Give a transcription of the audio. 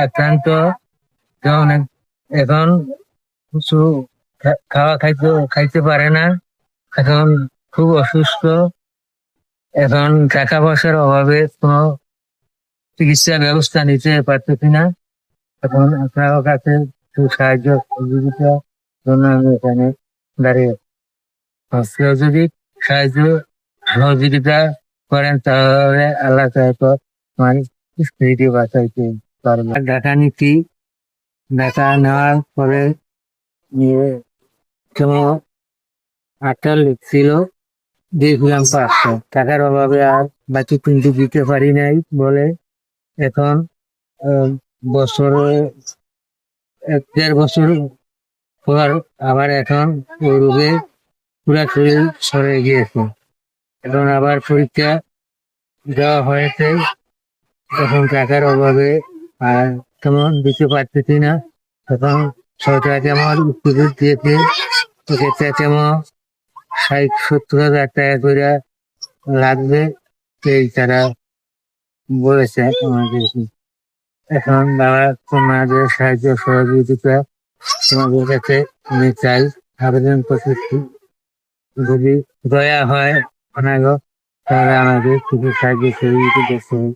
আক্রান্ত, যেমন এখন কিছু খাওয়া খাইতে পারে না, এখন খুব অসুস্থ, এখন টাকা পয়সার অভাবে কোনো চিকিৎসা ব্যবস্থা নিতে পারতেছি না। এখন আপনার কাছে একটু সাহায্য সহযোগিতার জন্য আমি এখানে দাঁড়িয়ে আছি। কেউ যদি সাহায্য সহযোগিতা করেন তাহলে আল্লাহ চাইতো আমার স্ত্রীকে বাঁচাইতে পারবো। ঢাকা নিচ্ছি, ঢাকা নেওয়ার পরে নিয়ে কেমন 8টা লিখছিল, দেখলাম 500 টাকার অভাবে আর বাকি 3টি দিতে পারি নাই বলে এখন বছরে 1-1.5 বছর পর আবার এখন ওই রোগে পুরা শরীর সরে গিয়েছে। এখন আবার পরীক্ষা দেওয়া হয়েছে, এখন টাকার অভাবে আর তেমন দিতে পারতেছি না। এখন সরকার কেমন উপস্থিত দিয়েছে, সেক্ষেত্রে কেমন 60-70 হাজার টাকা করে লাগবে, সেই তারা বলেছে আমাদেরকে। এখন বাবা তোমাদের সাহায্য সহযোগিতা তোমাদের কাছে আমি চাই, আবেদন করতেছি। যদি দয়া হয় অনাগত, তাহলে আমাদের কিছু সাহায্য সহযোগিতা করতে হবে।